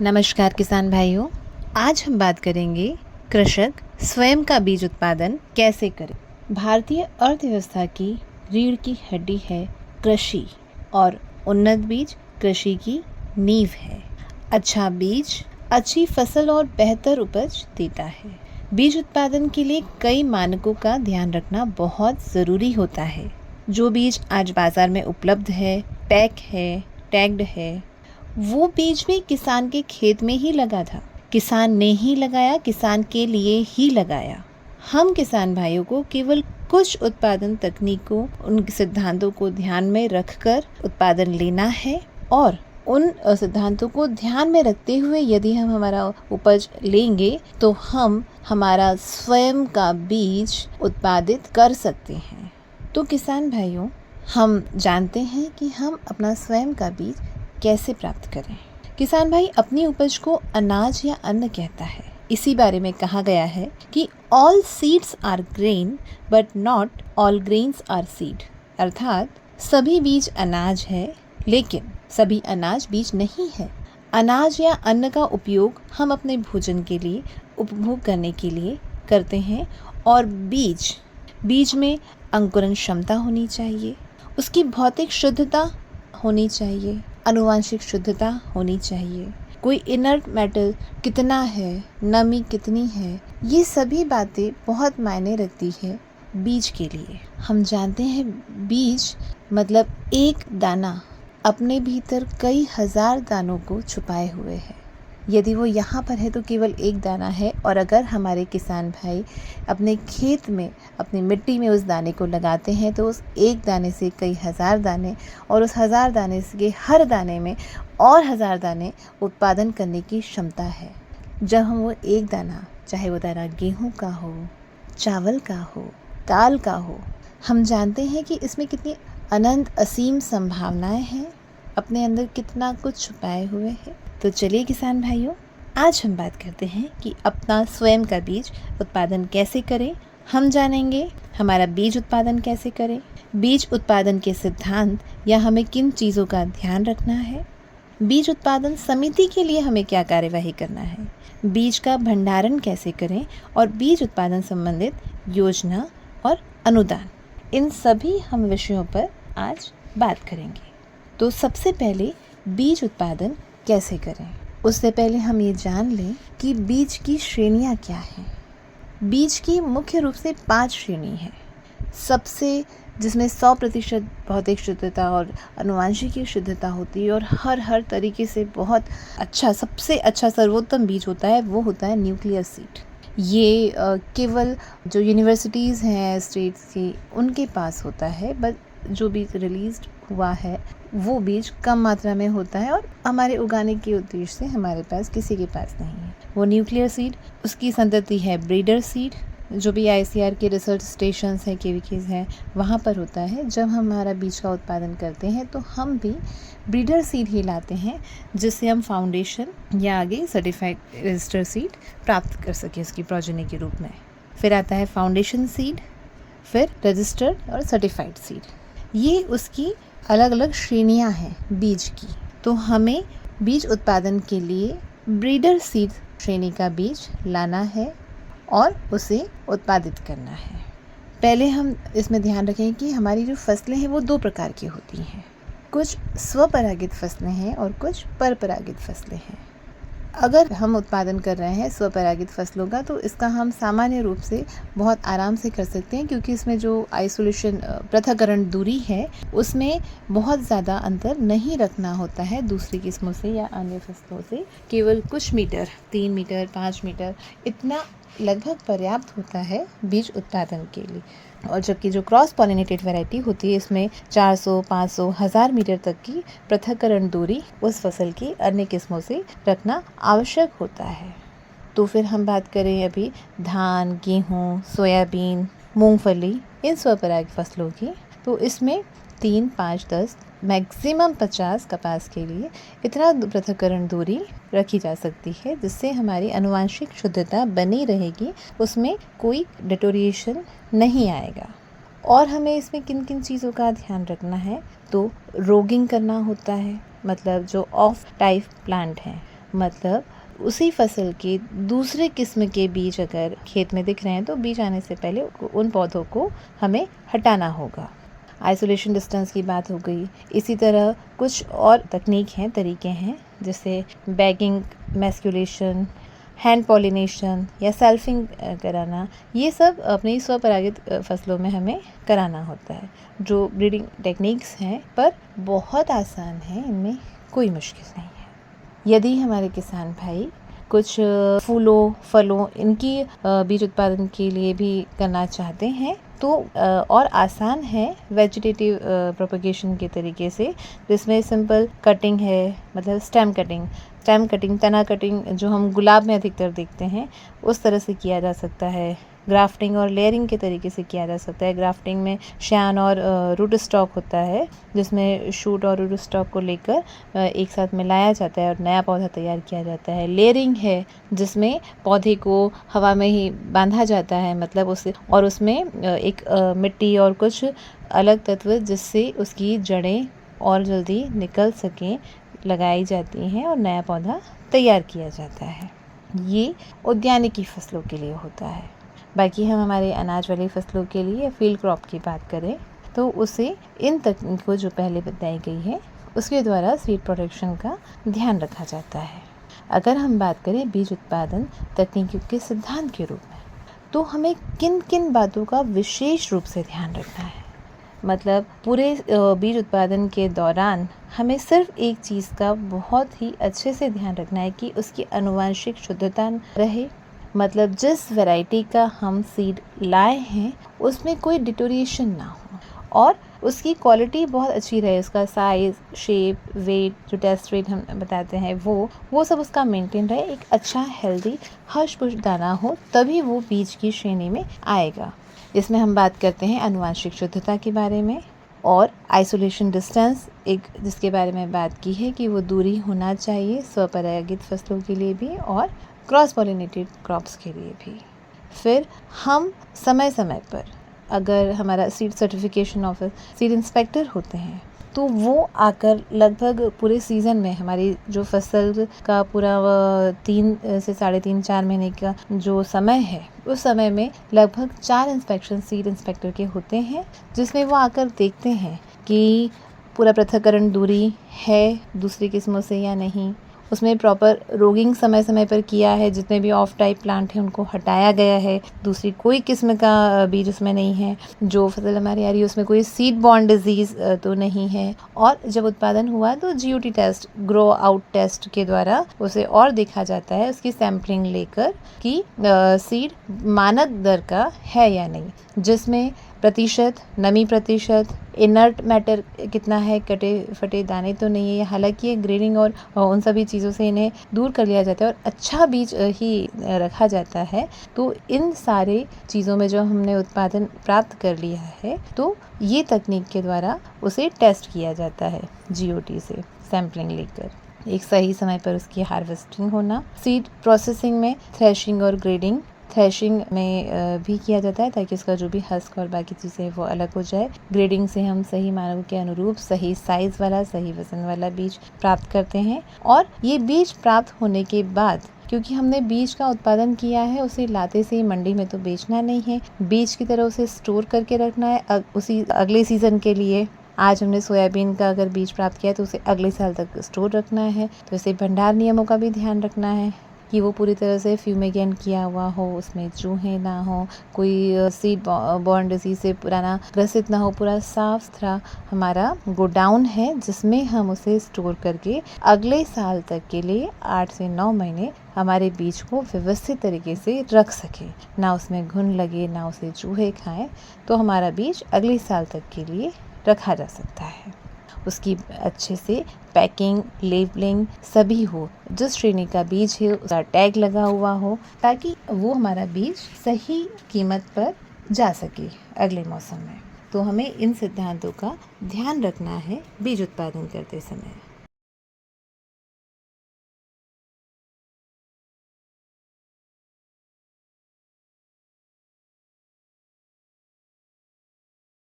नमस्कार किसान भाइयों, आज हम बात करेंगे कृषक स्वयं का बीज उत्पादन कैसे करें। भारतीय अर्थव्यवस्था की रीढ़ की हड्डी है कृषि और उन्नत बीज कृषि की नींव है। अच्छा बीज अच्छी फसल और बेहतर उपज देता है। बीज उत्पादन के लिए कई मानकों का ध्यान रखना बहुत ज़रूरी होता है। जो बीज आज बाजार में उपलब्ध है, टैग्ड है, वो बीज भी किसान के खेत में ही लगा था। किसान ने ही लगाया, किसान के लिए ही लगाया। हम किसान भाइयों को केवल कुछ उत्पादन तकनीकों, उन सिद्धांतों को ध्यान में रखकर उत्पादन लेना है और उन सिद्धांतों को ध्यान में रखते हुए यदि हम हमारा उपज लेंगे तो हम हमारा स्वयं का बीज उत्पादित कर सकते हैं। तो किसान भाइयों, हम जानते हैं कि हम अपना स्वयं का बीज कैसे प्राप्त करें। किसान भाई अपनी उपज को अनाज या अन्न कहता है। इसी बारे में कहा गया है कि all seeds are grain but not all grains are seed. अर्थात सभी बीज अनाज है लेकिन सभी अनाज बीज नहीं है। अनाज या अन्न का उपयोग हम अपने भोजन के लिए, उपभोग करने के लिए करते हैं और बीज में अंकुरण क्षमता होनी चाहिए, उसकी भौतिक शुद्धता होनी चाहिए, आनुवांशिक शुद्धता होनी चाहिए, कोई इनर्ट मेटल कितना है, नमी कितनी है, ये सभी बातें बहुत मायने रखती है बीज के लिए। हम जानते हैं बीज मतलब एक दाना अपने भीतर कई हजार दानों को छुपाए हुए है। यदि वो यहाँ पर है तो केवल एक दाना है, और अगर हमारे किसान भाई अपने खेत में, अपनी मिट्टी में उस दाने को लगाते हैं तो उस एक दाने से कई हजार दाने, और उस हजार दाने के हर दाने में और हजार दाने उत्पादन करने की क्षमता है। जब हम वो एक दाना, चाहे वो दाना गेहूँ का हो, चावल का हो, दाल का हो, हम जानते हैं कि इसमें कितनी अनंत असीम संभावनाएं हैं, अपने अंदर कितना कुछ छुपाए हुए हैं। तो चलिए किसान भाइयों, आज हम बात करते हैं कि अपना स्वयं का बीज उत्पादन कैसे करें। हम जानेंगे हमारा बीज उत्पादन कैसे करें, बीज उत्पादन के सिद्धांत या हमें किन चीज़ों का ध्यान रखना है, बीज उत्पादन समिति के लिए हमें क्या कार्यवाही करना है, बीज का भंडारण कैसे करें और बीज उत्पादन संबंधित योजना और अनुदान, इन सभी हम विषयों पर आज बात करेंगे। तो सबसे पहले बीज उत्पादन कैसे करें, उससे पहले हम ये जान लें कि बीज की श्रेणियाँ क्या हैं। बीज की मुख्य रूप से 5 श्रेणी है। सबसे जिसमें 100% भौतिक शुद्धता और आनुवांशिक शुद्धता होती है और हर तरीके से बहुत अच्छा, सबसे अच्छा सर्वोत्तम बीज होता है, वो होता है न्यूक्लियर सीड। ये केवल जो यूनिवर्सिटीज़ हैं स्टेट्स की, उनके पास होता है, बट जो बीज रिलीज्ड हुआ है वो बीज कम मात्रा में होता है और हमारे उगाने के उद्देश्य से हमारे पास किसी के पास नहीं है। वो न्यूक्लियर सीड, उसकी संतति है ब्रीडर सीड, जो भी ICAR के रिसर्च स्टेशंस हैं, KVKs हैं, वहाँ पर होता है। जब हम हमारा बीज का उत्पादन करते हैं तो हम भी ब्रीडर सीड ही लाते हैं, जिससे हम फाउंडेशन या आगे सर्टिफाइड रजिस्टर सीड प्राप्त कर सकें उसकी प्रोजेनी के रूप में। फिर आता है फाउंडेशन सीड, फिर रजिस्टर्ड और सर्टिफाइड सीड। ये उसकी अलग अलग श्रेणियां हैं बीज की। तो हमें बीज उत्पादन के लिए ब्रीडर सीड श्रेणी का बीज लाना है और उसे उत्पादित करना है। पहले हम इसमें ध्यान रखें कि हमारी जो फसलें हैं वो 2 प्रकार की होती हैं। कुछ स्वपरागित फसलें हैं और कुछ परपरागित फसलें हैं। अगर हम उत्पादन कर रहे हैं स्वपरागित फसलों का तो इसका हम सामान्य रूप से बहुत आराम से कर सकते हैं, क्योंकि इसमें जो आइसोलेशन, पृथक्करण दूरी है, उसमें बहुत ज़्यादा अंतर नहीं रखना होता है दूसरी किस्मों से या अन्य फसलों से। केवल कुछ मीटर, 3 मीटर, 5 मीटर, इतना लगभग पर्याप्त होता है बीज उत्पादन के लिए। और जबकि जो क्रॉस पॉलिनेटेड वैरायटी होती है, इसमें 400, 500, 1000 मीटर तक की पृथक्करण दूरी उस फसल की अन्य किस्मों से रखना आवश्यक होता है। तो फिर हम बात करें अभी धान, गेहूँ, सोयाबीन, मूंगफली, इन स्वपरागित फसलों की, तो इसमें 3, 5, 10, मैक्सिमम 50 कपास के लिए इतना पृथक्करण दूरी रखी जा सकती है, जिससे हमारी आनुवांशिक शुद्धता बनी रहेगी, उसमें कोई डिटोरिएशन नहीं आएगा। और हमें इसमें किन किन चीज़ों का ध्यान रखना है, तो रोगिंग करना होता है, मतलब जो ऑफ टाइप प्लांट हैं मतलब उसी फसल के दूसरे किस्म के बीज अगर खेत में दिख रहे हैं तो बीज आने से पहले उन पौधों को हमें हटाना होगा। आइसोलेशन डिस्टेंस की बात हो गई। इसी तरह कुछ और तकनीक हैं, तरीके हैं, जैसे बैगिंग, मैस्कुलेशन, हैंड पॉलिनेशन या सेल्फिंग कराना। ये सब अपनी स्वपरागित फसलों में हमें कराना होता है, जो ब्रीडिंग टेक्निक्स हैं पर बहुत आसान है, इनमें कोई मुश्किल नहीं है। यदि हमारे किसान भाई कुछ फूलों, फलों इनकी बीज उत्पादन के लिए भी करना चाहते हैं तो और आसान है वेजिटेटिव प्रोपगेशन के तरीके से, जिसमें सिंपल कटिंग है, मतलब स्टेम कटिंग, तना कटिंग जो हम गुलाब में अधिकतर देखते हैं उस तरह से किया जा सकता है। ग्राफ्टिंग और लेयरिंग के तरीके से किया जा सकता है। ग्राफ्टिंग में श्यान और रूट स्टॉक होता है, जिसमें शूट और रूट स्टॉक को लेकर एक साथ मिलाया जाता है और नया पौधा तैयार किया जाता है। लेयरिंग है जिसमें पौधे को हवा में ही बांधा जाता है, मतलब उसमें एक मिट्टी और कुछ अलग तत्व जिससे उसकी जड़ें और जल्दी निकल सकें लगाई जाती हैं और नया पौधा तैयार किया जाता है। ये उद्यानिकी फसलों के लिए होता है। बाकी हम हमारे अनाज वाली फसलों के लिए फील्ड क्रॉप की बात करें तो उसे इन तकनीकों जो पहले बताई गई है उसके द्वारा सीड प्रोडक्शन का ध्यान रखा जाता है। अगर हम बात करें बीज उत्पादन तकनीकों के सिद्धांत के रूप में, तो हमें किन किन बातों का विशेष रूप से ध्यान रखना है। मतलब पूरे बीज उत्पादन के दौरान हमें सिर्फ एक चीज़ का बहुत ही अच्छे से ध्यान रखना है कि उसकी आनुवंशिक शुद्धता रहे। मतलब जिस वैरायटी का हम सीड लाए हैं उसमें कोई डिटोरिएशन ना हो और उसकी क्वालिटी बहुत अच्छी रहे। उसका साइज़, शेप, वेट, जो टेस्ट वेट हम बताते हैं वो सब उसका मेंटेन रहे। एक अच्छा हेल्दी हश पुश दाना हो तभी वो बीज की श्रेणी में आएगा। इसमें हम बात करते हैं आनुवंशिक शुद्धता के बारे में और आइसोलेशन डिस्टेंस, एक जिसके बारे में बात की है कि वो दूरी होना चाहिए स्वपरागित फसलों के लिए भी और क्रॉस पॉलिनेटेड क्रॉप्स के लिए भी। फिर हम समय समय पर, अगर हमारा seed certification office seed inspector होते हैं तो वो आकर लगभग पूरे सीज़न में हमारी जो फसल का पूरा 3 से 3.5-4 महीने का जो समय है उस समय में लगभग 4 इंस्पेक्शन सीड इंस्पेक्टर के होते हैं, जिसमें वो आकर देखते हैं कि पूरा पृथक्करण दूरी है दूसरी किस्मों से या नहीं, उसमें प्रॉपर रोगिंग समय समय पर किया है, जितने भी ऑफ टाइप प्लांट हैं उनको हटाया गया है, दूसरी कोई किस्म का बीज उसमें नहीं है, जो फसल हमारी आ रही है उसमें कोई सीड बॉर्न डिजीज़ तो नहीं है। और जब उत्पादन हुआ तो GOT test, grow out test के द्वारा उसे और देखा जाता है, उसकी सैम्पलिंग लेकर कि सीड मानक दर का है या नहीं, जिसमें प्रतिशत, नमी प्रतिशत, इनर्ट मैटर कितना है, कटे फटे दाने तो नहीं है। हालांकि ये ग्रेडिंग और उन सभी चीज़ों से इन्हें दूर कर लिया जाता है और अच्छा बीज ही रखा जाता है। तो इन सारे चीज़ों में जो हमने उत्पादन प्राप्त कर लिया है तो ये तकनीक के द्वारा उसे टेस्ट किया जाता है GOT से सैम्पलिंग लेकर। एक सही समय पर उसकी हार्वेस्टिंग होना। सीड प्रोसेसिंग में थ्रेशिंग और ग्रेडिंग, थ्रेशिंग में भी किया जाता है ताकि उसका जो भी हस्क और बाकी चीज़ें वो अलग हो जाए। ग्रेडिंग से हम सही मानकों के अनुरूप सही साइज़ वाला, सही वजन वाला बीज प्राप्त करते हैं। और ये बीज प्राप्त होने के बाद, क्योंकि हमने बीज का उत्पादन किया है, उसे लाते से ही मंडी में तो बेचना नहीं है, बीज की तरह उसे स्टोर करके रखना है उसी अगले सीज़न के लिए। आज हमने सोयाबीन का अगर बीज प्राप्त किया है तो उसे अगले साल तक स्टोर रखना है। तो इसे भंडार नियमों का भी ध्यान रखना है कि वो पूरी तरह से फ्यूमिगेंट किया हुआ हो, उसमें चूहे ना हो, कोई सीड बॉर्न डिजीज से पुराना ग्रसित ना हो, पूरा साफ सुथरा हमारा गोडाउन है जिसमें हम उसे स्टोर करके अगले साल तक के लिए 8 से 9 महीने हमारे बीज को व्यवस्थित तरीके से रख सके, ना उसमें घुन लगे, ना उसे चूहे खाएं, तो हमारा बीज अगले साल तक के लिए रखा जा सकता है। उसकी अच्छे से पैकिंग, लेबलिंग सभी हो, जिस श्रेणी का बीज है उसका टैग लगा हुआ हो, ताकि वो हमारा बीज सही कीमत पर जा सके अगले मौसम में। तो हमें इन सिद्धांतों का ध्यान रखना है बीज उत्पादन करते समय।